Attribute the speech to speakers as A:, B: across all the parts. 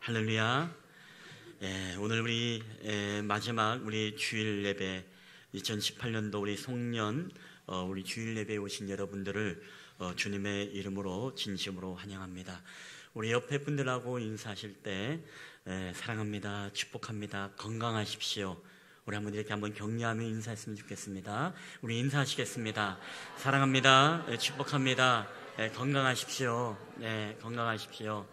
A: 할렐루야. 오늘 우리 마지막 우리 주일 예배 2018년도 우리 송년 우리 주일 예배에 오신 여러분들을 주님의 이름으로 진심으로 환영합니다. 우리 옆에 분들하고 인사하실 때 사랑합니다, 축복합니다, 건강하십시오. 우리 한번 이렇게 한번 격려하며 인사했으면 좋겠습니다. 우리 인사하시겠습니다. 사랑합니다, 축복합니다, 건강하십시오. 건강하십시오.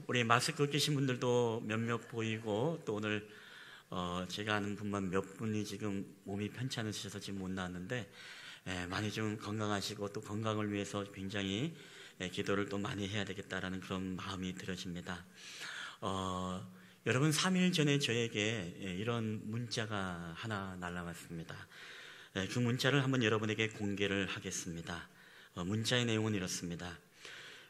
A: 우리 마스크 끼신 분들도 몇몇 보이고, 또 오늘 제가 아는 분만 몇 분이 지금 몸이 편치 않으셔서 지금 못 나왔는데, 많이 좀 건강하시고 또 건강을 위해서 굉장히 기도를 또 많이 해야 되겠다라는 그런 마음이 들어집니다. 여러분, 3일 전에 저에게 이런 문자가 하나 날라왔습니다. 그 문자를 한번 여러분에게 공개를 하겠습니다. 문자의 내용은 이렇습니다.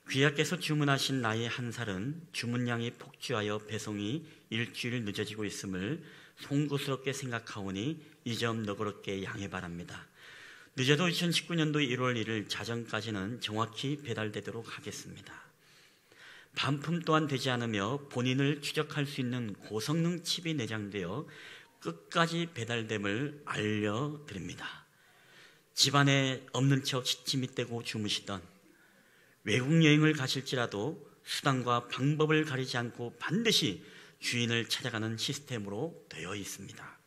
A: 귀하께서 주문하신 나의 한 살은 주문량이 폭주하여 배송이 일주일 늦어지고 있음을 송구스럽게 생각하오니 이 점 너그럽게 양해 바랍니다. 늦어도 2019년도 1월 1일 자정까지는 정확히 배달되도록 하겠습니다. 반품 또한 되지 않으며 본인을 추적할 수 있는 고성능 칩이 내장되어 끝까지 배달됨을 알려드립니다. 집안에 없는 척 시침이 떼고 주무시던, 외국 여행을 가실지라도 수단과 방법을 가리지 않고 반드시 주인을 찾아가는 시스템으로 되어 있습니다.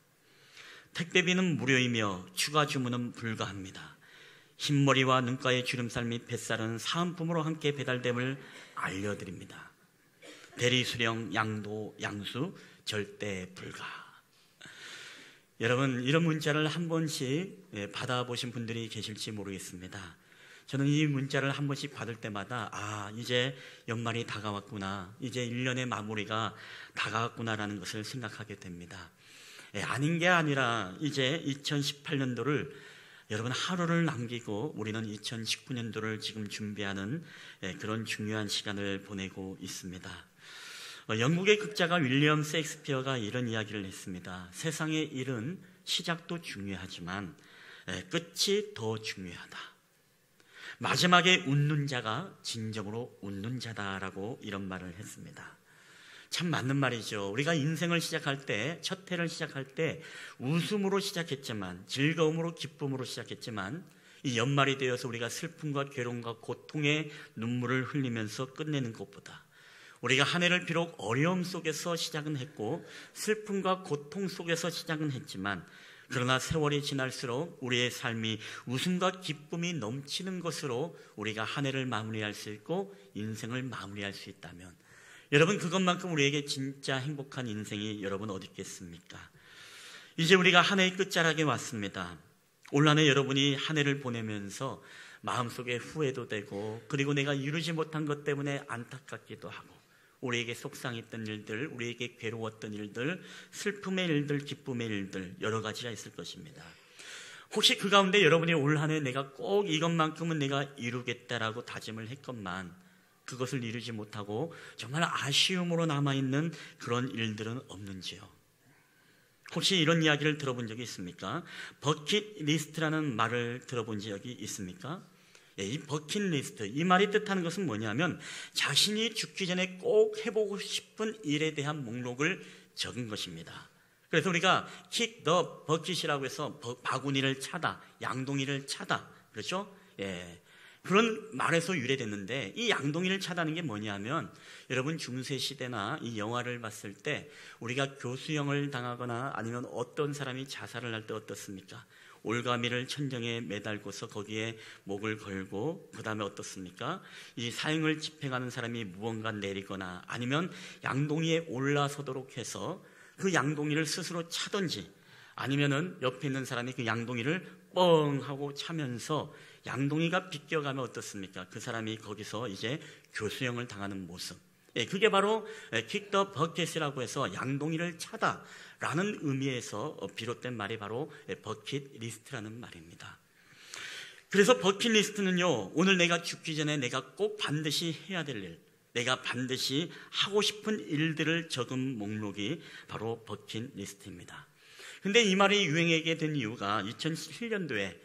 A: 택배비는 무료이며 추가 주문은 불가합니다. 흰머리와 눈가의 주름살 및 뱃살은 사은품으로 함께 배달됨을 알려드립니다. 대리 수령, 양도, 양수 절대 불가. 여러분, 이런 문자를 한 번씩 받아보신 분들이 계실지 모르겠습니다. 저는 이 문자를 한 번씩 받을 때마다 이제 연말이 다가왔구나, 이제 1년의 마무리가 다가왔구나라는 것을 생각하게 됩니다. 아닌 게 아니라 이제 2018년도를 여러분 하루를 남기고 우리는 2019년도를 지금 준비하는 그런 중요한 시간을 보내고 있습니다. 영국의 극작가 윌리엄 셰익스피어가 이런 이야기를 했습니다. 세상의 일은 시작도 중요하지만 끝이 더 중요하다. 마지막에 웃는 자가 진정으로 웃는 자다라고 이런 말을 했습니다. 참 맞는 말이죠. 우리가 인생을 시작할 때, 첫 해를 시작할 때 웃음으로 시작했지만, 즐거움으로, 기쁨으로 시작했지만, 이 연말이 되어서 우리가 슬픔과 괴로움과 고통의 눈물을 흘리면서 끝내는 것보다, 우리가 한 해를 비록 어려움 속에서 시작은 했고 슬픔과 고통 속에서 시작은 했지만, 그러나 세월이 지날수록 우리의 삶이 웃음과 기쁨이 넘치는 것으로 우리가 한 해를 마무리할 수 있고 인생을 마무리할 수 있다면, 여러분, 그것만큼 우리에게 진짜 행복한 인생이 여러분 어디 있겠습니까? 이제 우리가 한 해의 끝자락에 왔습니다. 올 한 해 여러분이 한 해를 보내면서 마음속에 후회도 되고, 그리고 내가 이루지 못한 것 때문에 안타깝기도 하고, 우리에게 속상했던 일들, 우리에게 괴로웠던 일들, 슬픔의 일들, 기쁨의 일들, 여러 가지가 있을 것입니다. 혹시 그 가운데 여러분이 올 한 해 내가 꼭 이것만큼은 내가 이루겠다라고 다짐을 했건만 그것을 이루지 못하고 정말 아쉬움으로 남아있는 그런 일들은 없는지요? 혹시 이런 이야기를 들어본 적이 있습니까? 버킷리스트라는 말을 들어본 적이 있습니까? 이 버킷리스트, 이 말이 뜻하는 것은 뭐냐면 자신이 죽기 전에 꼭 해보고 싶은 일에 대한 목록을 적은 것입니다. 그래서 우리가 kick the bucket이라고 해서 바구니를 차다, 양동이를 차다, 그렇죠? 그런 말에서 유래됐는데, 이 양동이를 차다는 게 뭐냐면, 여러분 중세 시대나 이 영화를 봤을 때 우리가 교수형을 당하거나 아니면 어떤 사람이 자살을 할 때 어떻습니까? 올가미를 천정에 매달고서 거기에 목을 걸고, 그 다음에 어떻습니까? 이 사형을 집행하는 사람이 무언가 내리거나 아니면 양동이에 올라서도록 해서 그 양동이를 스스로 차든지, 아니면은 옆에 있는 사람이 그 양동이를 뻥 하고 차면서 양동이가 비껴가면 어떻습니까? 그 사람이 거기서 이제 교수형을 당하는 모습. 그게 바로 kick the bucket이라고 해서 양동이를 차다라는 의미에서 비롯된 말이 바로 버킷리스트라는 말입니다. 그래서 버킷리스트는요, 오늘 내가 죽기 전에 내가 꼭 반드시 해야 될 일, 내가 반드시 하고 싶은 일들을 적은 목록이 바로 버킷리스트입니다. 근데 이 말이 유행하게 된 이유가 2007년도에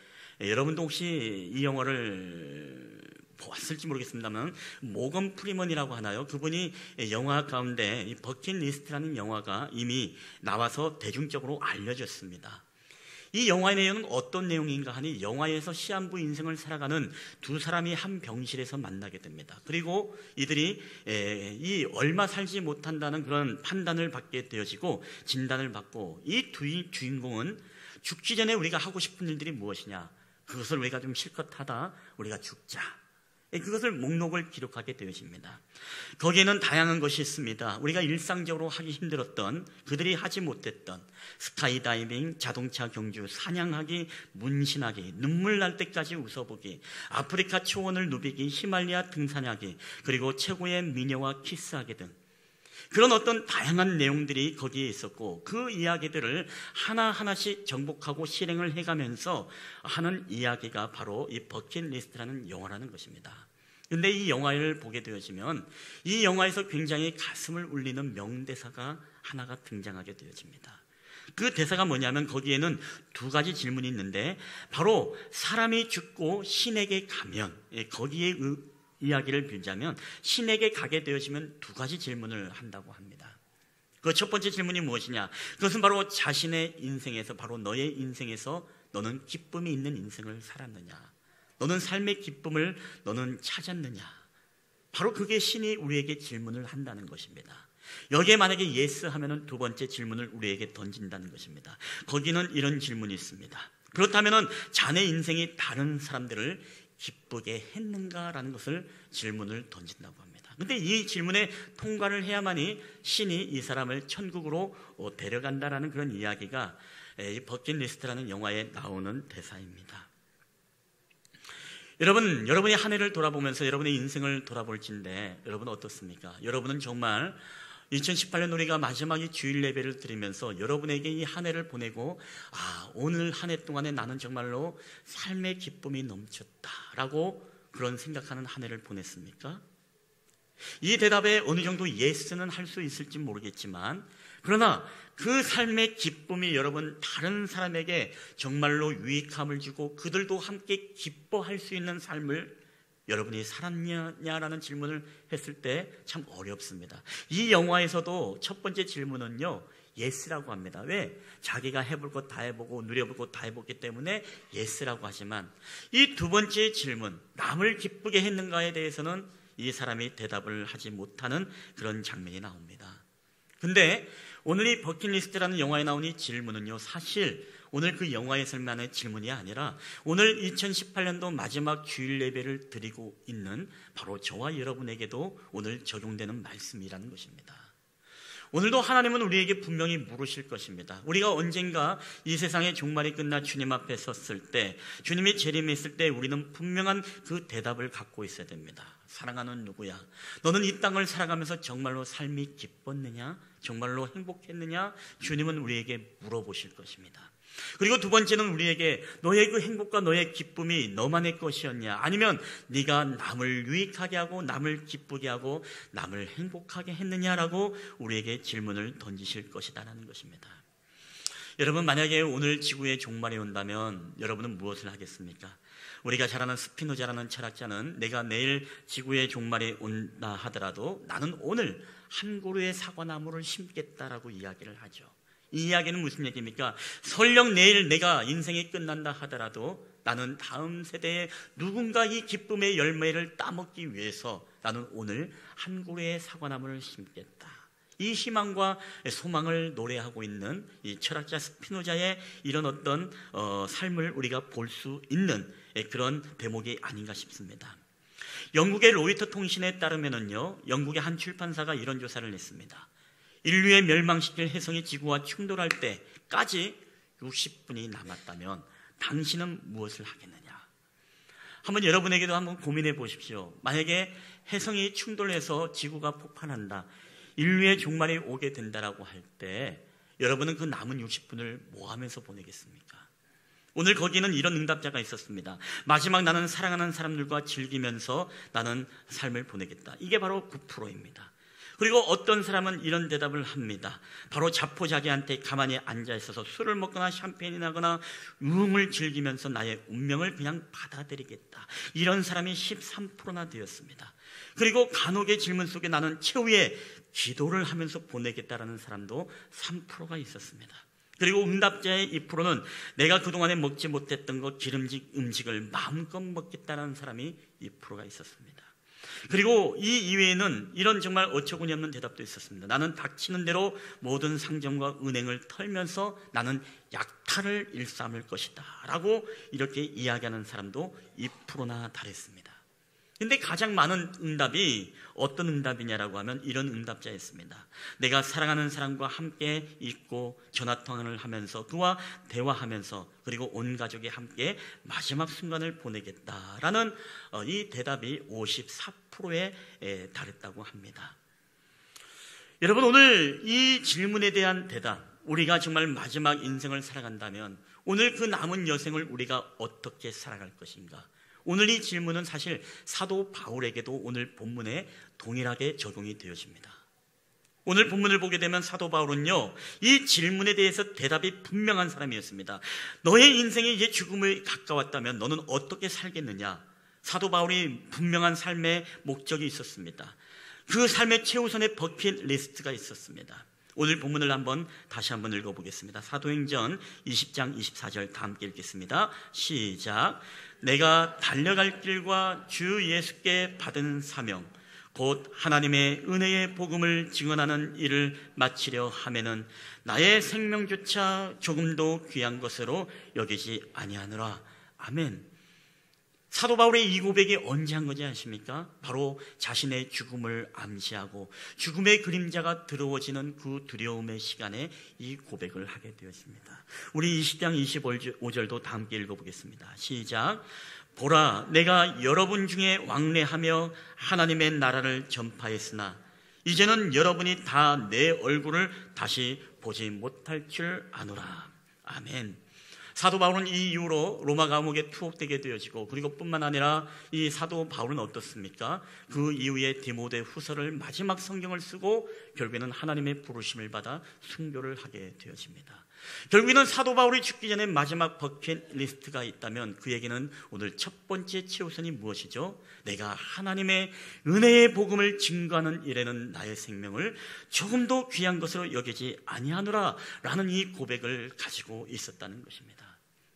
A: 여러분도 혹시 이 영화를 보았을지 모르겠습니다만 모건 프리먼이라고 하나요? 그분이 영화 가운데 이 버킷리스트라는 영화가 이미 나와서 대중적으로 알려졌습니다. 이 영화의 내용은 어떤 내용인가 하니 영화에서 시한부 인생을 살아가는 두 사람이 한 병실에서 만나게 됩니다. 그리고 이들이 이 얼마 살지 못한다는 그런 판단을 받게 되어지고 진단을 받고 이 두 주인공은 죽기 전에 우리가 하고 싶은 일들이 무엇이냐, 그것을 우리가 좀 실컷 하다 우리가 죽자, 그것을 목록을 기록하게 되어집니다. 거기에는 다양한 것이 있습니다. 우리가 일상적으로 하기 힘들었던, 그들이 하지 못했던 스카이다이빙, 자동차 경주, 사냥하기, 문신하기, 눈물 날 때까지 웃어보기, 아프리카 초원을 누비기, 히말라야 등산하기, 그리고 최고의 미녀와 키스하기 등 그런 어떤 다양한 내용들이 거기에 있었고, 그 이야기들을 하나하나씩 정복하고 실행을 해가면서 하는 이야기가 바로 이 버킷리스트라는 영화라는 것입니다. 그런데 이 영화를 보게 되어지면 이 영화에서 굉장히 가슴을 울리는 명대사가 하나가 등장하게 되어집니다. 그 대사가 뭐냐면 거기에는 두 가지 질문이 있는데, 바로 사람이 죽고 신에게 가면, 거기에 이야기를 빌자면 신에게 가게 되어지면 두 가지 질문을 한다고 합니다. 그 첫 번째 질문이 무엇이냐? 그것은 바로 자신의 인생에서, 바로 너의 인생에서 너는 기쁨이 있는 인생을 살았느냐? 너는 삶의 기쁨을 너는 찾았느냐? 바로 그게 신이 우리에게 질문을 한다는 것입니다. 여기에 만약에 예스 하면은 두 번째 질문을 우리에게 던진다는 것입니다. 거기는 이런 질문이 있습니다. 그렇다면은 자네 인생이 다른 사람들을 기쁘게 했는가라는 것을 질문을 던진다고 합니다. 그런데 이 질문에 통과를 해야만이 신이 이 사람을 천국으로 데려간다라는 그런 이야기가 이 버킷리스트라는 영화에 나오는 대사입니다. 여러분이 한 해를 돌아보면서 여러분의 인생을 돌아볼진데 여러분은 어떻습니까? 여러분은 정말 2018년 우리가 마지막에 주일 예배를 드리면서 여러분에게 이 한 해를 보내고, 오늘 한 해 동안에 나는 정말로 삶의 기쁨이 넘쳤다라고 그런 생각하는 한 해를 보냈습니까? 이 대답에 어느 정도 예스는 할 수 있을지 모르겠지만, 그러나 그 삶의 기쁨이 여러분 다른 사람에게 정말로 유익함을 주고 그들도 함께 기뻐할 수 있는 삶을 여러분이 살았냐라는 질문을 했을 때 참 어렵습니다. 이 영화에서도 첫 번째 질문은요, 예스라고 합니다. 왜? 자기가 해볼 것 다 해보고 누려볼 것 다 해봤기 때문에 예스라고 하지만, 이 두 번째 질문, 남을 기쁘게 했는가에 대해서는 이 사람이 대답을 하지 못하는 그런 장면이 나옵니다. 근데 오늘 이 버킷리스트라는 영화에 나온 이 질문은요, 사실 오늘 그 영화에서만의 질문이 아니라 오늘 2018년도 마지막 주일 예배를 드리고 있는 바로 저와 여러분에게도 오늘 적용되는 말씀이라는 것입니다. 오늘도 하나님은 우리에게 분명히 물으실 것입니다. 우리가 언젠가 이 세상의 종말이 끝나 주님 앞에 섰을 때, 주님이 재림했을 때 우리는 분명한 그 대답을 갖고 있어야 됩니다. 사랑하는 누구야, 너는 이 땅을 살아가면서 정말로 삶이 기뻤느냐? 정말로 행복했느냐? 주님은 우리에게 물어보실 것입니다. 그리고 두 번째는 우리에게 너의 그 행복과 너의 기쁨이 너만의 것이었냐, 아니면 네가 남을 유익하게 하고 남을 기쁘게 하고 남을 행복하게 했느냐라고 우리에게 질문을 던지실 것이다라는 것입니다. 여러분, 만약에 오늘 지구의 종말이 온다면 여러분은 무엇을 하겠습니까? 우리가 잘 아는 스피노자라는 철학자는 내가 내일 지구의 종말이 온다 하더라도 나는 오늘 한 그루의 사과나무를 심겠다라고 이야기를 하죠. 이 이야기는 무슨 얘기입니까? 설령 내일 내가 인생이 끝난다 하더라도 나는 다음 세대에 누군가 이 기쁨의 열매를 따먹기 위해서 나는 오늘 한 그루의 사과나무를 심겠다. 이 희망과 소망을 노래하고 있는 이 철학자 스피노자의 이런 어떤 삶을 우리가 볼 수 있는 그런 대목이 아닌가 싶습니다. 영국의 로이터 통신에 따르면요, 영국의 한 출판사가 이런 조사를 냈습니다. 인류의 멸망시킬 혜성이 지구와 충돌할 때까지 60분이 남았다면 당신은 무엇을 하겠느냐? 한번 여러분에게도 한번 고민해 보십시오. 만약에 혜성이 충돌해서 지구가 폭발한다, 인류의 종말이 오게 된다라고 할 때 여러분은 그 남은 60분을 뭐 하면서 보내겠습니까? 오늘 거기는 이런 응답자가 있었습니다. 마지막 나는 사랑하는 사람들과 즐기면서 나는 삶을 보내겠다. 이게 바로 9%입니다. 그리고 어떤 사람은 이런 대답을 합니다. 바로 자포자기한테 가만히 앉아 있어서 술을 먹거나 샴페인이 나거나 유흥을 즐기면서 나의 운명을 그냥 받아들이겠다. 이런 사람이 13%나 되었습니다. 그리고 간혹의 질문 속에 나는 최후의 기도를 하면서 보내겠다라는 사람도 3%가 있었습니다. 그리고 응답자의 2%는 내가 그동안에 먹지 못했던 것 기름진 음식을 마음껏 먹겠다는 사람이 2%가 있었습니다. 그리고 이 이외에는 이런 정말 어처구니 없는 대답도 있었습니다. 나는 닥치는 대로 모든 상점과 은행을 털면서 나는 약탈을 일삼을 것이다 라고 이렇게 이야기하는 사람도 2%나 달했습니다. 근데 가장 많은 응답이 어떤 응답이냐라고 하면 이런 응답자였습니다. 내가 사랑하는 사람과 함께 있고 전화통화를 하면서 그와 대화하면서 그리고 온 가족이 함께 마지막 순간을 보내겠다라는 이 대답이 54%에 달했다고 합니다. 여러분, 오늘 이 질문에 대한 대답, 우리가 정말 마지막 인생을 살아간다면 오늘 그 남은 여생을 우리가 어떻게 살아갈 것인가? 오늘 이 질문은 사실 사도 바울에게도 오늘 본문에 동일하게 적용이 되어집니다. 오늘 본문을 보게 되면 사도 바울은요, 이 질문에 대해서 대답이 분명한 사람이었습니다. 너의 인생이 이제 죽음에 가까웠다면 너는 어떻게 살겠느냐? 사도 바울이 분명한 삶의 목적이 있었습니다. 그 삶의 최우선의 버킷리스트가 있었습니다. 오늘 본문을 다시 한번 읽어보겠습니다. 사도행전 20장 24절 다 함께 읽겠습니다. 시작. 내가 달려갈 길과 주 예수께 받은 사명 곧 하나님의 은혜의 복음을 증언하는 일을 마치려 하면은 나의 생명조차 조금도 귀한 것으로 여기지 아니하노라. 아멘. 사도 바울의 이 고백이 언제 한 건지 아십니까? 바로 자신의 죽음을 암시하고 죽음의 그림자가 들어오지는 그 두려움의 시간에 이 고백을 하게 되었습니다. 우리 20장 25절도 다 함께 읽어보겠습니다. 시작. 보라, 내가 여러분 중에 왕래하며 하나님의 나라를 전파했으나 이제는 여러분이 다 내 얼굴을 다시 보지 못할 줄 아노라. 아멘. 사도 바울은 이 이후로 로마 감옥에 투옥되게 되어지고 그리고 뿐만 아니라 이 사도 바울은 어떻습니까? 그 이후에 디모데 후서를 마지막 성경을 쓰고 결국에는 하나님의 부르심을 받아 순교를 하게 되어집니다. 결국에는 사도 바울이 죽기 전에 마지막 버킷리스트가 있다면 그에게는 오늘 첫 번째 최우선이 무엇이죠? 내가 하나님의 은혜의 복음을 증거하는 일에는 나의 생명을 조금도 귀한 것으로 여기지 아니하노라 라는 이 고백을 가지고 있었다는 것입니다.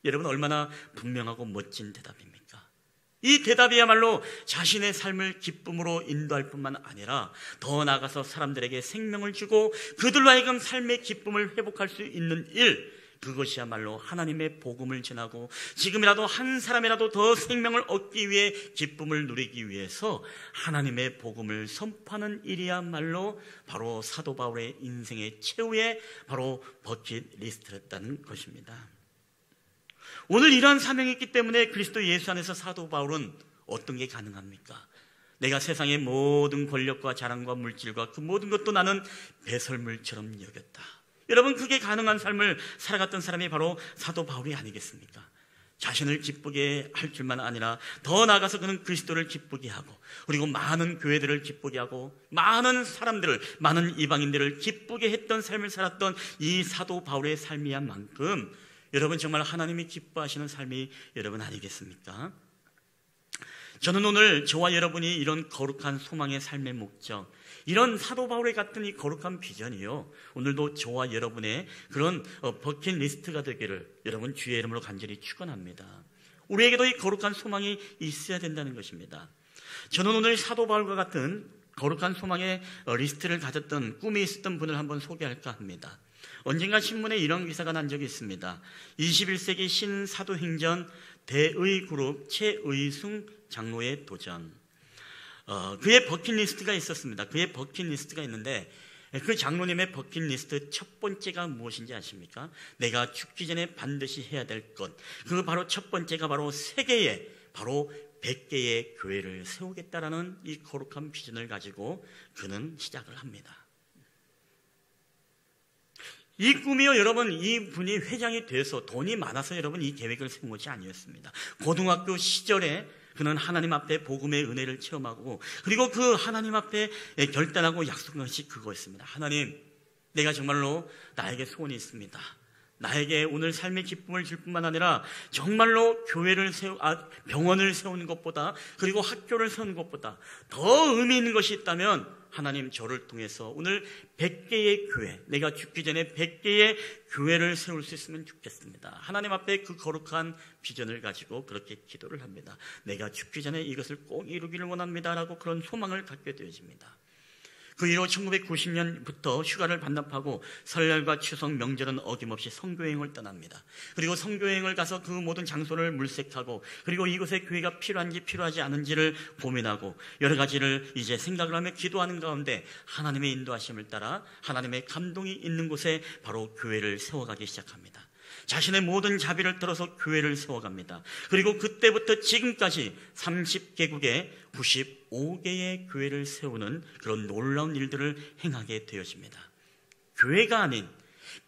A: 여러분, 얼마나 분명하고 멋진 대답입니까? 이 대답이야말로 자신의 삶을 기쁨으로 인도할 뿐만 아니라 더 나아가서 사람들에게 생명을 주고 그들로 하여금 삶의 기쁨을 회복할 수 있는 일, 그것이야말로 하나님의 복음을 전하고 지금이라도 한 사람이라도 더 생명을 얻기 위해 기쁨을 누리기 위해서 하나님의 복음을 선포하는 일이야말로 바로 사도 바울의 인생의 최후의 바로 버킷리스트였다는 것입니다. 오늘 이러한 사명이 있기 때문에 그리스도 예수 안에서 사도 바울은 어떤 게 가능합니까? 내가 세상의 모든 권력과 자랑과 물질과 그 모든 것도 나는 배설물처럼 여겼다. 여러분, 그게 가능한 삶을 살아갔던 사람이 바로 사도 바울이 아니겠습니까? 자신을 기쁘게 할 줄만 아니라 더 나아가서 그는 그리스도를 기쁘게 하고 그리고 많은 교회들을 기쁘게 하고 많은 사람들을, 많은 이방인들을 기쁘게 했던 삶을 살았던 이 사도 바울의 삶이야만큼 여러분 정말 하나님이 기뻐하시는 삶이 여러분 아니겠습니까? 저는 오늘 저와 여러분이 이런 거룩한 소망의 삶의 목적, 이런 사도 바울의 같은 이 거룩한 비전이요, 오늘도 저와 여러분의 그런 버킷리스트가 되기를 여러분 주의 이름으로 간절히 축원합니다. 우리에게도 이 거룩한 소망이 있어야 된다는 것입니다. 저는 오늘 사도 바울과 같은 거룩한 소망의 리스트를 가졌던 꿈이 있었던 분을 한번 소개할까 합니다. 언젠가 신문에 이런 기사가 난 적이 있습니다. 21세기 신사도행전 대의그룹 최의승 장로의 도전. 그의 버킷리스트가 있었습니다. 그의 버킷리스트가 있는데 그 장로님의 버킷리스트 첫 번째가 무엇인지 아십니까? 내가 죽기 전에 반드시 해야 될 것. 그 바로 첫 번째가 바로 세계에 바로 100개의 교회를 세우겠다라는 이 거룩한 비전을 가지고 그는 시작을 합니다. 이 꿈이요, 여러분, 이 분이 회장이 돼서 돈이 많아서 여러분 이 계획을 세운 것이 아니었습니다. 고등학교 시절에 그는 하나님 앞에 복음의 은혜를 체험하고 그리고 그 하나님 앞에 결단하고 약속한 것이 그거였습니다. 하나님, 내가 정말로 나에게 소원이 있습니다. 나에게 오늘 삶의 기쁨을 줄 뿐만 아니라 정말로 병원을 세우는 것보다 그리고 학교를 세우는 것보다 더 의미 있는 것이 있다면 하나님, 저를 통해서 오늘 100개의 교회, 내가 죽기 전에 100개의 교회를 세울 수 있으면 좋겠습니다. 하나님 앞에 그 거룩한 비전을 가지고 그렇게 기도를 합니다. 내가 죽기 전에 이것을 꼭 이루기를 원합니다라고 그런 소망을 갖게 되어집니다. 그 이후 1990년부터 휴가를 반납하고 설날과 추석, 명절은 어김없이 선교여행을 떠납니다. 그리고 선교여행을 가서 그 모든 장소를 물색하고 그리고 이곳에 교회가 필요한지 필요하지 않은지를 고민하고 여러 가지를 이제 생각을 하며 기도하는 가운데 하나님의 인도하심을 따라 하나님의 감동이 있는 곳에 바로 교회를 세워가기 시작합니다. 자신의 모든 자비를 들어서 교회를 세워갑니다. 그리고 그때부터 지금까지 30개국에 95개의 교회를 세우는 그런 놀라운 일들을 행하게 되어집니다. 교회가 아닌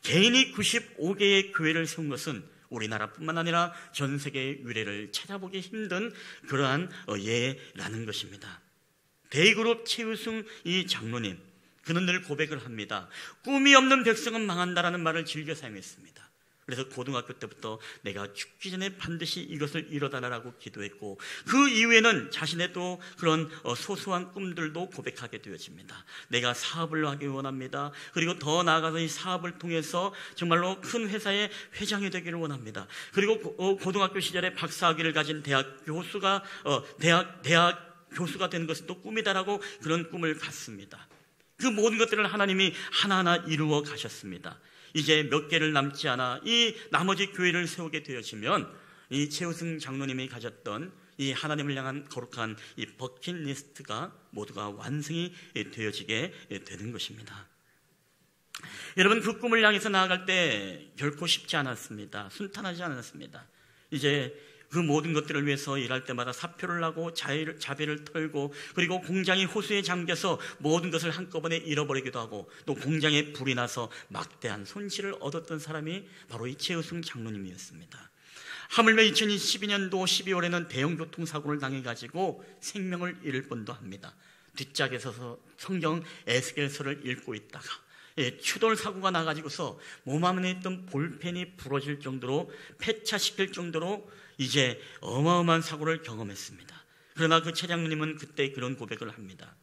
A: 개인이 95개의 교회를 세운 것은 우리나라뿐만 아니라 전 세계의 유래를 찾아보기 힘든 그러한 예라는 것입니다. 대그룹 최우승 이 장로님, 그는 늘 고백을 합니다. 꿈이 없는 백성은 망한다라는 말을 즐겨 사용했습니다. 그래서 고등학교 때부터 내가 죽기 전에 반드시 이것을 이뤄달라고 기도했고 그 이후에는 자신의 또 그런 소소한 꿈들도 고백하게 되어집니다. 내가 사업을 하기 원합니다. 그리고 더 나아가서 이 사업을 통해서 정말로 큰 회사의 회장이 되기를 원합니다. 그리고 고등학교 시절에 박사학위를 가진 대학 교수가 되는 것은 또 꿈이다라고 그런 꿈을 갖습니다. 그 모든 것들을 하나님이 하나하나 이루어 가셨습니다. 이제 몇 개를 남지 않아 이 나머지 교회를 세우게 되어지면 이 최우승 장로님이 가졌던 이 하나님을 향한 거룩한 이 버킷리스트가 모두가 완성이 되어지게 되는 것입니다. 여러분, 그 꿈을 향해서 나아갈 때 결코 쉽지 않았습니다. 순탄하지 않았습니다. 이제 그 모든 것들을 위해서 일할 때마다 사표를 하고 자비를 털고 그리고 공장이 호수에 잠겨서 모든 것을 한꺼번에 잃어버리기도 하고 또 공장에 불이 나서 막대한 손실을 얻었던 사람이 바로 이 최우승 장로님이었습니다. 하물며 2012년도 12월에는 대형 교통사고를 당해가지고 생명을 잃을 뻔도 합니다. 뒷짝에 서서 성경 에스겔서를 읽고 있다가 추돌 사고가 나가지고서 몸 안에 있던 볼펜이 부러질 정도로 폐차시킬 정도로 이제 어마어마한 사고를 경험했습니다. 그러나 그 차장님은 그때 그런 고백을 합니다.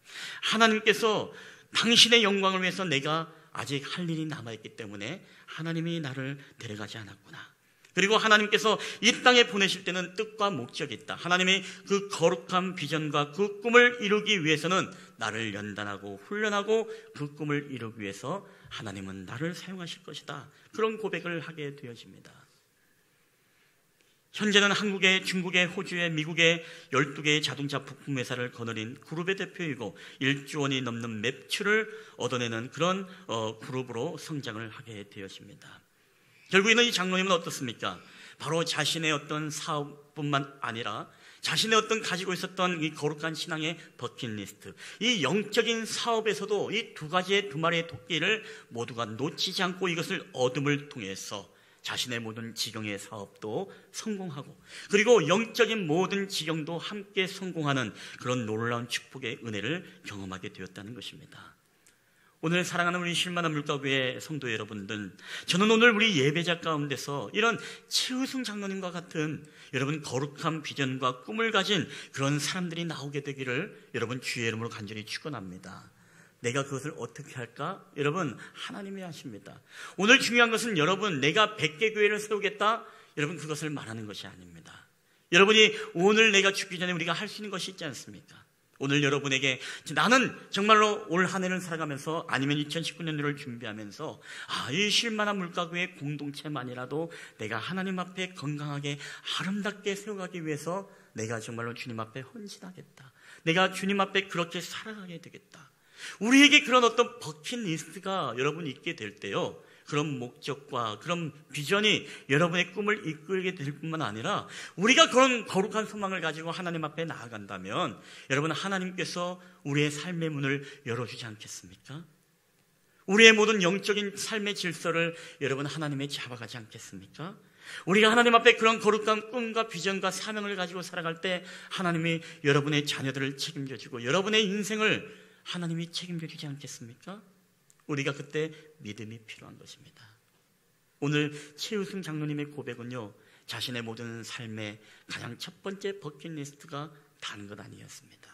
A: 하나님께서 당신의 영광을 위해서 내가 아직 할 일이 남아있기 때문에 하나님이 나를 데려가지 않았구나. 그리고 하나님께서 이 땅에 보내실 때는 뜻과 목적이 있다. 하나님의 그 거룩한 비전과 그 꿈을 이루기 위해서는 나를 연단하고 훈련하고 그 꿈을 이루기 위해서 하나님은 나를 사용하실 것이다. 그런 고백을 하게 되어집니다. 현재는 한국에, 중국에, 호주에, 미국에 12개의 자동차 부품 회사를 거느린 그룹의 대표이고 1조 원이 넘는 매출을 얻어내는 그런 그룹으로 성장을 하게 되었습니다. 결국에는 이 장로님은 어떻습니까? 바로 자신의 어떤 사업뿐만 아니라 자신의 어떤 가지고 있었던 이 거룩한 신앙의 버킷리스트, 이 영적인 사업에서도 이 두 마리의 토끼를 모두가 놓치지 않고 이것을 얻음을 통해서 자신의 모든 지경의 사업도 성공하고 그리고 영적인 모든 지경도 함께 성공하는 그런 놀라운 축복의 은혜를 경험하게 되었다는 것입니다. 오늘 사랑하는 우리 쉴만한 물가교회 성도 여러분들, 저는 오늘 우리 예배자 가운데서 이런 최우승 장로님과 같은 여러분 거룩한 비전과 꿈을 가진 그런 사람들이 나오게 되기를 여러분 주의 이름으로 간절히 축원합니다. 내가 그것을 어떻게 할까? 여러분, 하나님이 하십니다. 오늘 중요한 것은 여러분, 내가 100개 교회를 세우겠다? 여러분, 그것을 말하는 것이 아닙니다. 여러분이 오늘 내가 죽기 전에 우리가 할 수 있는 것이 있지 않습니까? 오늘 여러분에게 나는 정말로 올 한 해를 살아가면서 아니면 2019년도를 준비하면서 이 쉴만한 물가교회 공동체만이라도 내가 하나님 앞에 건강하게 아름답게 세워가기 위해서 내가 정말로 주님 앞에 헌신하겠다. 내가 주님 앞에 그렇게 살아가게 되겠다. 우리에게 그런 어떤 버킷리스트가 여러분 있게 될 때요, 그런 목적과 그런 비전이 여러분의 꿈을 이끌게 될 뿐만 아니라 우리가 그런 거룩한 소망을 가지고 하나님 앞에 나아간다면 여러분, 하나님께서 우리의 삶의 문을 열어주지 않겠습니까? 우리의 모든 영적인 삶의 질서를 여러분 하나님이 잡아가지 않겠습니까? 우리가 하나님 앞에 그런 거룩한 꿈과 비전과 사명을 가지고 살아갈 때 하나님이 여러분의 자녀들을 책임져주고 여러분의 인생을 하나님이 책임져주지 않겠습니까? 우리가 그때 믿음이 필요한 것입니다. 오늘 최우승 장로님의 고백은요, 자신의 모든 삶의 가장 첫 번째 버킷리스트가 다른 것 아니었습니다.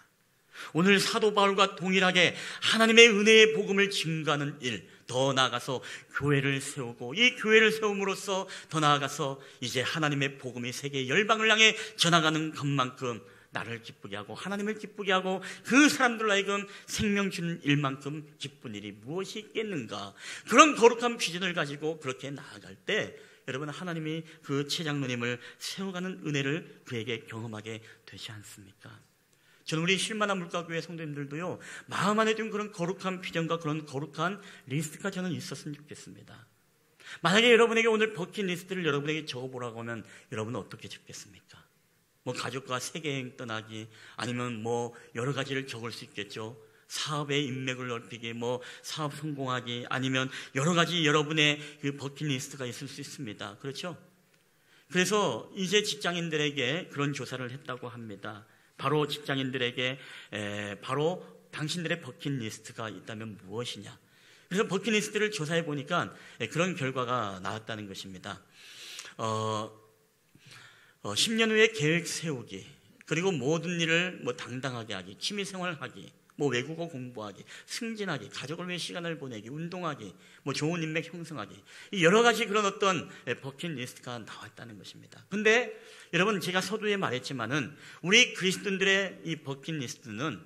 A: 오늘 사도 바울과 동일하게 하나님의 은혜의 복음을 증거하는 일, 더 나아가서 교회를 세우고 이 교회를 세움으로써 더 나아가서 이제 하나님의 복음이 세계 열방을 향해 전하가는 것만큼 나를 기쁘게 하고 하나님을 기쁘게 하고 그 사람들로 하여금 생명 주는 일만큼 기쁜 일이 무엇이 있겠는가. 그런 거룩한 비전을 가지고 그렇게 나아갈 때 여러분 하나님이 그 최장로님을 세워가는 은혜를 그에게 경험하게 되지 않습니까? 저는 우리 실만한 물가교회 성도님들도요, 마음 안에 둔 그런 거룩한 비전과 그런 거룩한 리스트가 저는 있었으면 좋겠습니다. 만약에 여러분에게 오늘 버킷리스트를 여러분에게 적어보라고 하면 여러분은 어떻게 적겠습니까? 뭐 가족과 세계여행 떠나기, 아니면 뭐 여러 가지를 적을 수 있겠죠. 사업의 인맥을 넓히기, 뭐 사업 성공하기, 아니면 여러 가지 여러분의 그 버킷리스트가 있을 수 있습니다. 그렇죠? 그래서 이제 직장인들에게 그런 조사를 했다고 합니다. 바로 직장인들에게 바로 당신들의 버킷리스트가 있다면 무엇이냐. 그래서 버킷리스트를 조사해 보니까 그런 결과가 나왔다는 것입니다. 10년 후에 계획 세우기, 그리고 모든 일을 뭐 당당하게 하기, 취미생활 하기, 뭐 외국어 공부하기, 승진하기, 가족을 위해 시간을 보내기, 운동하기, 뭐 좋은 인맥 형성하기, 이 여러 가지 그런 어떤 버킷리스트가 나왔다는 것입니다. 근데 여러분, 제가 서두에 말했지만은 우리 그리스도인들의 이 버킷리스트는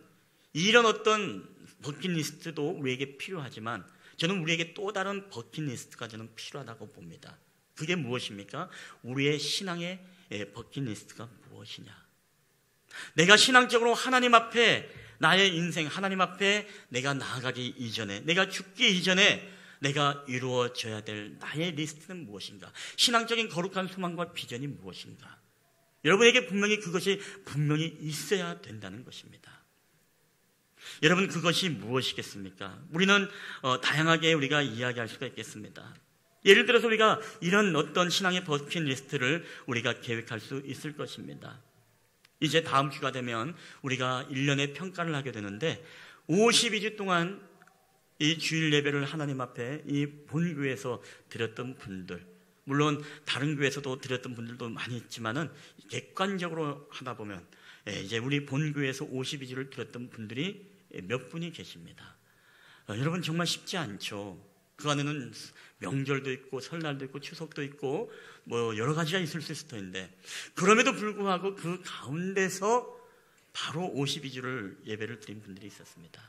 A: 이런 어떤 버킷리스트도 우리에게 필요하지만 저는 우리에게 또 다른 버킷리스트가 저는 필요하다고 봅니다. 그게 무엇입니까? 우리의 신앙의 버킷리스트가 무엇이냐. 내가 신앙적으로 하나님 앞에 나의 인생 하나님 앞에 내가 나아가기 이전에, 내가 죽기 이전에 내가 이루어져야 될 나의 리스트는 무엇인가? 신앙적인 거룩한 소망과 비전이 무엇인가? 여러분에게 분명히 그것이 분명히 있어야 된다는 것입니다. 여러분, 그것이 무엇이겠습니까? 우리는 다양하게 우리가 이야기할 수가 있겠습니다. 예를 들어서 우리가 이런 어떤 신앙의 버킷리스트를 우리가 계획할 수 있을 것입니다. 이제 다음 주가 되면 우리가 1년의 평가를 하게 되는데 52주 동안 이 주일 예배를 하나님 앞에 이 본교회에서 드렸던 분들, 물론 다른 교회에서도 드렸던 분들도 많이 있지만은 객관적으로 하다 보면 이제 우리 본교회에서 52주를 드렸던 분들이 몇 분이 계십니다. 여러분, 정말 쉽지 않죠. 그 안에는 명절도 있고 설날도 있고 추석도 있고 뭐 여러 가지가 있을 수 있을 텐데, 그럼에도 불구하고 그 가운데서 바로 52주를 예배를 드린 분들이 있었습니다.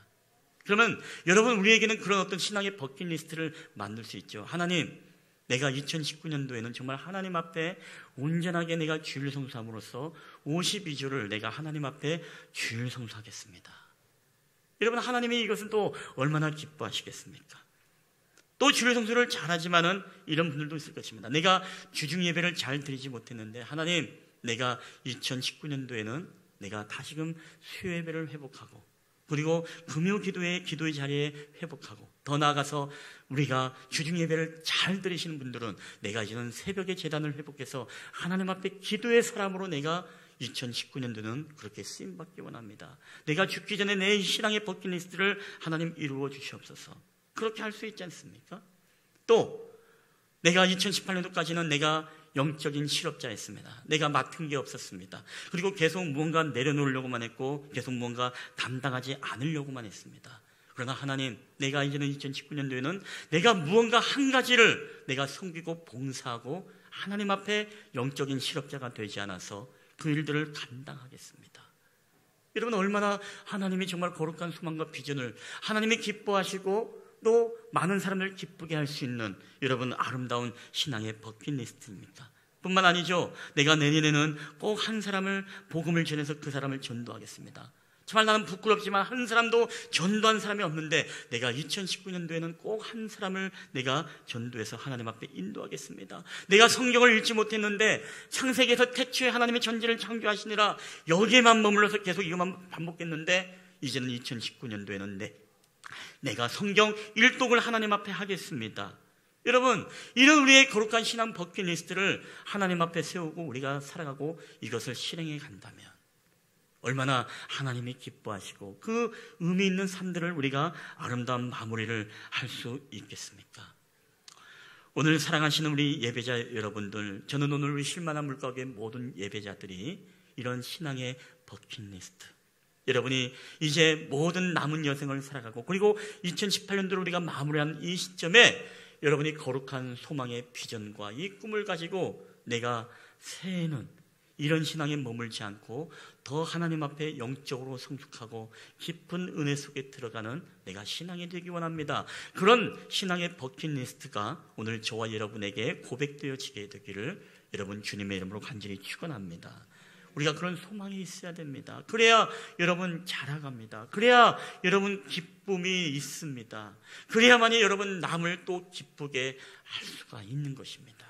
A: 그러면 여러분, 우리에게는 그런 어떤 신앙의 버킷리스트를 만들 수 있죠. 하나님, 내가 2019년도에는 정말 하나님 앞에 온전하게 내가 주일 성수함으로써 52주를 내가 하나님 앞에 주일 성수하겠습니다. 여러분, 하나님이 이것은 또 얼마나 기뻐하시겠습니까? 또 주일 성수를 잘하지만은 이런 분들도 있을 것입니다. 내가 주중 예배를 잘 드리지 못했는데 하나님, 내가 2019년도에는 내가 다시금 수요 예배를 회복하고, 그리고 금요 기도의 자리에 회복하고, 더 나아가서 우리가 주중 예배를 잘 드리시는 분들은 내가 이제는 새벽의 제단을 회복해서 하나님 앞에 기도의 사람으로 내가 2019년도는 그렇게 쓰임받기 원합니다. 내가 죽기 전에 내 신앙의 버킷리스트를 하나님 이루어 주시옵소서. 그렇게 할 수 있지 않습니까? 또 내가 2018년도까지는 내가 영적인 실업자였습니다. 내가 맡은 게 없었습니다. 그리고 계속 무언가 내려놓으려고만 했고 계속 무언가 담당하지 않으려고만 했습니다. 그러나 하나님, 내가 이제는 2019년도에는 내가 무언가 한 가지를 내가 섬기고 봉사하고 하나님 앞에 영적인 실업자가 되지 않아서 그 일들을 감당하겠습니다. 여러분, 얼마나 하나님이 정말 거룩한 소망과 비전을 하나님이 기뻐하시고 또 많은 사람을 기쁘게 할 수 있는 여러분 아름다운 신앙의 버킷리스트입니까? 뿐만 아니죠. 내가 내년에는 꼭 한 사람을 복음을 전해서 그 사람을 전도하겠습니다. 정말 나는 부끄럽지만 한 사람도 전도한 사람이 없는데 내가 2019년도에는 꼭 한 사람을 내가 전도해서 하나님 앞에 인도하겠습니다. 내가 성경을 읽지 못했는데 창세기에서 태초에 하나님의 전지를 창조하시니라 여기에만 머물러서 계속 이것만 반복했는데 이제는 2019년도에는 내가 성경 일독을 하나님 앞에 하겠습니다. 여러분, 이런 우리의 거룩한 신앙 버킷리스트를 하나님 앞에 세우고 우리가 살아가고 이것을 실행해 간다면 얼마나 하나님이 기뻐하시고 그 의미 있는 삶들을 우리가 아름다운 마무리를 할 수 있겠습니까? 오늘 사랑하시는 우리 예배자 여러분들, 저는 오늘 우리 실만한 물가의 모든 예배자들이 이런 신앙의 버킷리스트, 여러분이 이제 모든 남은 여생을 살아가고 그리고 2018년도를 우리가 마무리한 이 시점에 여러분이 거룩한 소망의 비전과 이 꿈을 가지고 내가 새해에는 이런 신앙에 머물지 않고 더 하나님 앞에 영적으로 성숙하고 깊은 은혜 속에 들어가는 내가 신앙이 되기 원합니다. 그런 신앙의 버킷리스트가 오늘 저와 여러분에게 고백되어지게 되기를 여러분 주님의 이름으로 간절히 축원합니다. 우리가 그런 소망이 있어야 됩니다. 그래야 여러분 자라갑니다. 그래야 여러분 기쁨이 있습니다. 그래야만이 여러분 남을 또 기쁘게 할 수가 있는 것입니다.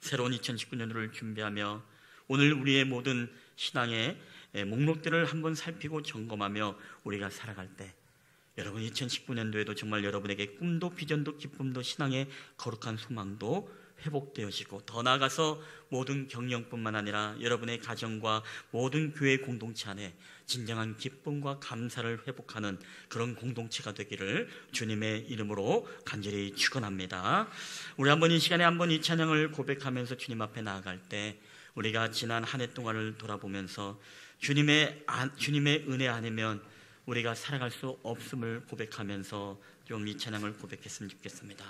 A: 새로운 2019년도를 준비하며 오늘 우리의 모든 신앙의 목록들을 한번 살피고 점검하며 우리가 살아갈 때 여러분 2019년도에도 정말 여러분에게 꿈도 비전도 기쁨도 신앙의 거룩한 소망도 회복되어지고 더 나아가서 모든 경영뿐만 아니라 여러분의 가정과 모든 교회 공동체 안에 진정한 기쁨과 감사를 회복하는 그런 공동체가 되기를 주님의 이름으로 간절히 축원합니다. 우리 한번 이 시간에 한번 이 찬양을 고백하면서 주님 앞에 나아갈 때 우리가 지난 한 해 동안을 돌아보면서 주님의 은혜 아니면 우리가 살아갈 수 없음을 고백하면서 좀 이 찬양을 고백했으면 좋겠습니다.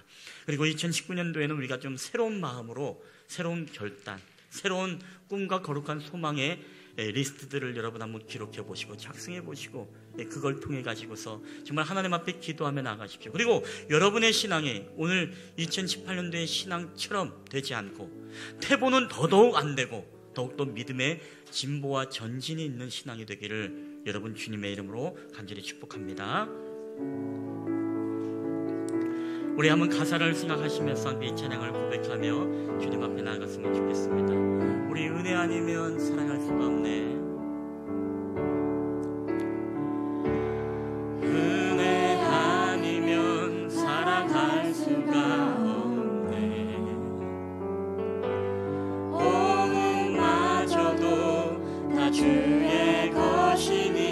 A: 그리고 2019년도에는 우리가 좀 새로운 마음으로 새로운 결단, 새로운 꿈과 거룩한 소망의 리스트들을 여러분 한번 기록해 보시고 작성해 보시고 그걸 통해 가지고서 정말 하나님 앞에 기도하며 나가십시오. 그리고 여러분의 신앙이 오늘 2018년도의 신앙처럼 되지 않고 태보는 더더욱 안 되고 더욱더 믿음의 진보와 전진이 있는 신앙이 되기를 여러분 주님의 이름으로 간절히 축복합니다. 우리 한번 가사를 생각하시면서 이 찬양을 고백하며 주님 앞에 나아갔으면 좋겠습니다. 우리 은혜 아니면 살아갈 수가 없네. 은혜 아니면 살아갈 수가 없네. 호흡마저도 다 주의 것이니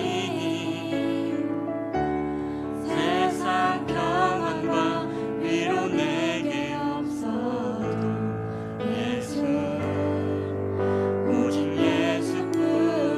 A: 세상 평안과 위로 내게 없어도 예수 오직 예수뿐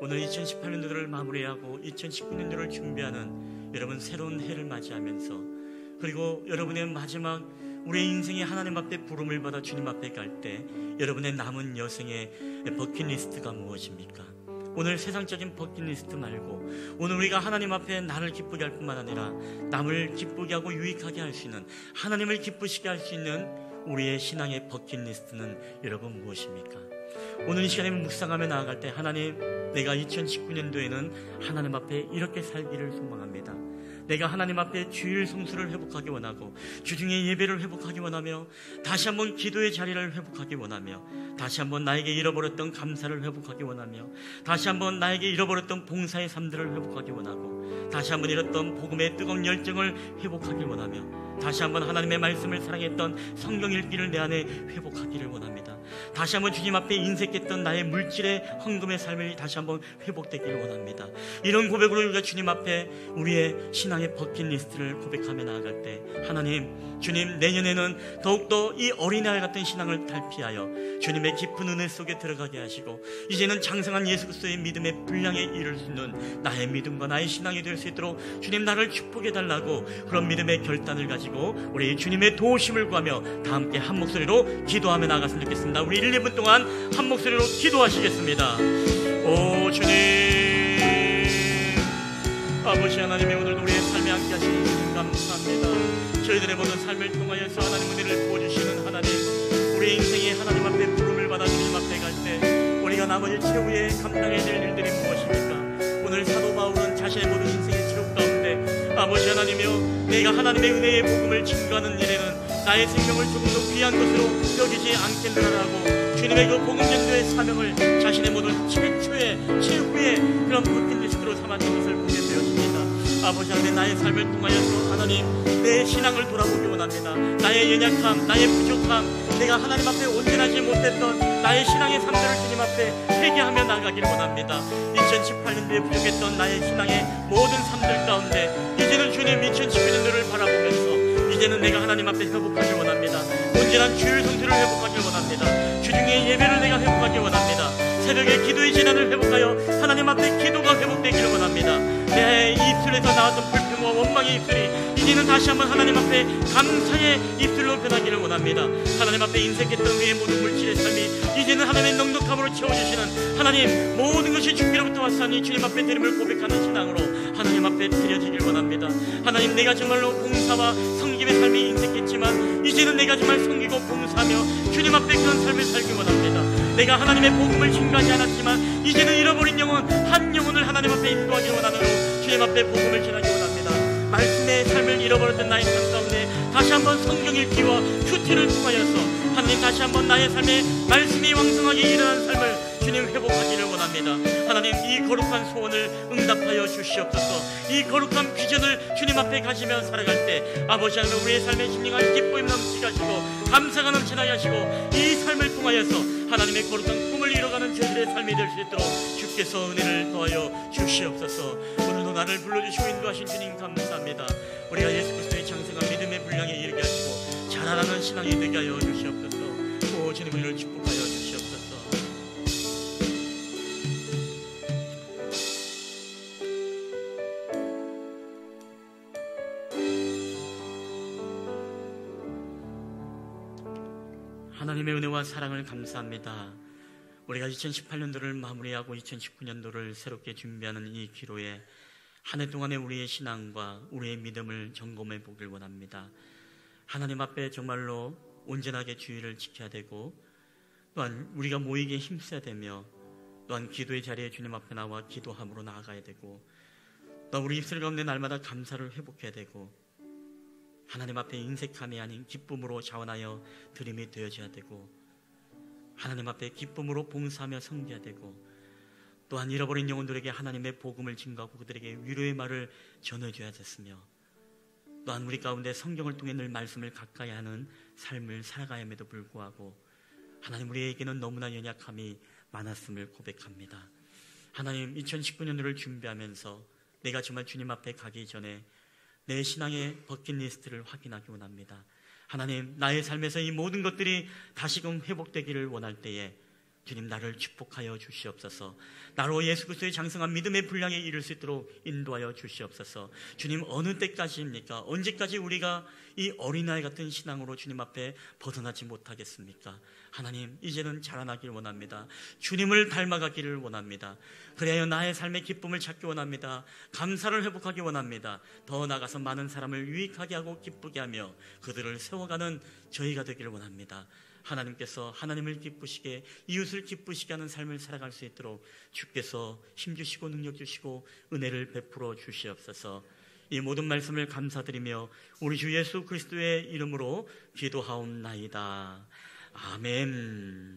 A: 오늘 2018년도를 마무리하고 2019년도를 준비하는 여러분 새로운 해를 맞이하면서, 그리고 여러분의 마지막 우리의 인생에 하나님 앞에 부름을 받아 주님 앞에 갈 때 여러분의 남은 여생의 버킷리스트가 무엇입니까? 오늘 세상적인 버킷리스트 말고 오늘 우리가 하나님 앞에 나를 기쁘게 할 뿐만 아니라 남을 기쁘게 하고 유익하게 할 수 있는, 하나님을 기쁘시게 할 수 있는 우리의 신앙의 버킷리스트는 여러분 무엇입니까? 오늘 이 시간에 묵상하며 나아갈 때, 하나님, 내가 2019년도에는 하나님 앞에 이렇게 살기를 소망합니다. 내가 하나님 앞에 주일 성수를 회복하기 원하고 주중에 예배를 회복하기 원하며 다시 한번 기도의 자리를 회복하기 원하며 다시 한번 나에게 잃어버렸던 감사를 회복하기 원하며 다시 한번 나에게 잃어버렸던 봉사의 삶들을 회복하기 원하고 다시 한번 잃었던 복음의 뜨거운 열정을 회복하길 원하며 다시 한번 하나님의 말씀을 사랑했던 성경 읽기를 내 안에 회복하기를 원합니다. 다시 한번 주님 앞에 인색했던 나의 물질의 헌금의 삶이 다시 한번 회복되기를 원합니다. 이런 고백으로 우리가 주님 앞에 우리의 신앙의 버킷리스트를 고백하며 나아갈 때, 하나님, 주님, 내년에는 더욱더 이 어린아이 같은 신앙을 탈피하여 주님의 깊은 은혜 속에 들어가게 하시고 이제는 장성한 예수 그리스도의 믿음의 분량에 이를 수 있는 나의 믿음과 나의 신앙이 될 수 있도록 주님 나를 축복해달라고, 그런 믿음의 결단을 가지고 우리 주님의 도우심을 구하며 다 함께 한 목소리로 기도하며 나아갔으면 좋겠습니다. 우리 1, 2분 동안 한 목소리로 기도하시겠습니다. 오 주님, 아버지 하나님의 오늘도 우리의 삶에 함께 하시는 주님 감사합니다. 저희들의 모든 삶을 통하여서 하나님 은혜를 부어주시는 하나님, 우리 인생에 하나님 앞에 부름을 받아 주님 앞에 갈 때 우리가 나머지 최후에 감당해야 될 일들이 무엇입니까? 오늘 사도 바울은 자신의 모든 인생의 기록 가운데, 아버지 하나님이여, 내가 하나님의 은혜의 복음을 증거하는 일에는 나의 생명을 조금 더 귀한 것으로 여기지 않겠느라고 주님의 그 복음 전도의 사명을 자신의 모든 최후의 그런 버킷리스트로 삼았던 것을 보게 되었습니다. 아버지 하나님, 나의 삶을 통하여서 하나님, 내 신앙을 돌아보기 원합니다. 나의 연약함, 나의 부족함, 내가 하나님 앞에 온전하지 못했던 나의 신앙의 삶들을 주님 앞에 회개하며 나가기를 원합니다. 2018년도에 부족했던 나의 신앙의 모든 삶들 가운데 이제는 주님 2019년도를 바라보면서 이제는 내가 하나님 앞에 회복하길 원합니다. 온전한 주일 성수를 회복하길 원합니다. 주중에 예배를 내가 회복하길 원합니다. 새벽에 기도의 진화를 회복하여 하나님 앞에 기도가 회복되기를 원합니다. 내 입술에서 나왔던 불평과 원망의 입술이 이제는 다시 한번 하나님 앞에 감사의 입술로 변하기를 원합니다. 하나님 앞에 인색했던 우리의 모든 물질의 삶이 이제는 하나님의 넉넉함으로 채워주시는 하나님, 모든 것이 주께로부터 왔사니 주님 앞에 드림을 고백하는 신앙으로 하나님 앞에 드려지길 원합니다. 하나님, 내가 정말로 봉사와 섬김의 삶이 인색했지만 이제는 내가 정말 섬기고 봉사하며 주님 앞에 그런 삶을 살기 원합니다. 내가 하나님의 복음을 증거하지 않았지만 이제는 잃어버린 영혼 한 영혼을 하나님 앞에 인도하기 원하므로 주님 앞에 복음을 전하기 원합니다. 말씀의 삶을 잃어버렸던 나의 삶 가운데 다시 한번 성경 읽기와 큐티를 통하여서 하나님, 다시 한번 나의 삶에 말씀이 왕성하게 일어난 삶을 주님 회복하기를 원합니다. 하나님, 이 거룩한 소원을 응답하여 주시옵소서. 이 거룩한 비전을 주님 앞에 가지며 살아갈 때 아버지 하나님, 우리의 삶에 진정한 기쁨이 넘치게 하시고 감사가 넘치게 하시고 이 삶을 통하여서 하나님의 거룩한 꿈을 이뤄가는 저희들의 삶이 될 수 있도록 주께서 은혜를 더하여 주시옵소서. 오늘도 나를 불러주시고 인도하신 주님 감사합니다. 우리가 예수 그리스도의 장성한 믿음의 분량에 이르게 하시고 자라나는 신앙이 되게 하여 주시옵소서. 오 주님, 우리를 축복하여 주시옵소서. 하나님의 은혜와 사랑을 감사합니다. 우리가 2018년도를 마무리하고 2019년도를 새롭게 준비하는 이 기로에 한 해 동안의 우리의 신앙과 우리의 믿음을 점검해 보길 원합니다. 하나님 앞에 정말로 온전하게 주의를 지켜야 되고, 또한 우리가 모이기에 힘써야 되며, 또한 기도의 자리에 주님 앞에 나와 기도함으로 나아가야 되고, 또 우리 입술 가운데 날마다 감사를 회복해야 되고, 하나님 앞에 인색함이 아닌 기쁨으로 자원하여 드림이 되어져야 되고, 하나님 앞에 기쁨으로 봉사하며 섬겨야 되고, 또한 잃어버린 영혼들에게 하나님의 복음을 증거하고 그들에게 위로의 말을 전해줘야 됐으며, 또한 우리 가운데 성경을 통해 늘 말씀을 가까이 하는 삶을 살아가야함에도 불구하고 하나님, 우리에게는 너무나 연약함이 많았음을 고백합니다. 하나님, 2019년도를 준비하면서 내가 정말 주님 앞에 가기 전에 내 신앙의 버킷리스트를 확인하기 원합니다. 하나님, 나의 삶에서 이 모든 것들이 다시금 회복되기를 원할 때에 주님, 나를 축복하여 주시옵소서. 나로 예수 그리스도의 장성한 믿음의 분량에 이를 수 있도록 인도하여 주시옵소서. 주님, 어느 때까지입니까? 언제까지 우리가 이 어린아이 같은 신앙으로 주님 앞에 벗어나지 못하겠습니까? 하나님, 이제는 자라나길 원합니다. 주님을 닮아가기를 원합니다. 그래야 나의 삶의 기쁨을 찾기 원합니다. 감사를 회복하기 원합니다. 더 나아가서 많은 사람을 유익하게 하고 기쁘게 하며 그들을 세워가는 저희가 되기를 원합니다. 하나님께서 하나님을 기쁘시게, 이웃을 기쁘시게 하는 삶을 살아갈 수 있도록 주께서 힘주시고 능력 주시고 은혜를 베풀어 주시옵소서. 이 모든 말씀을 감사드리며 우리 주 예수 그리스도의 이름으로 기도하옵나이다. 아멘.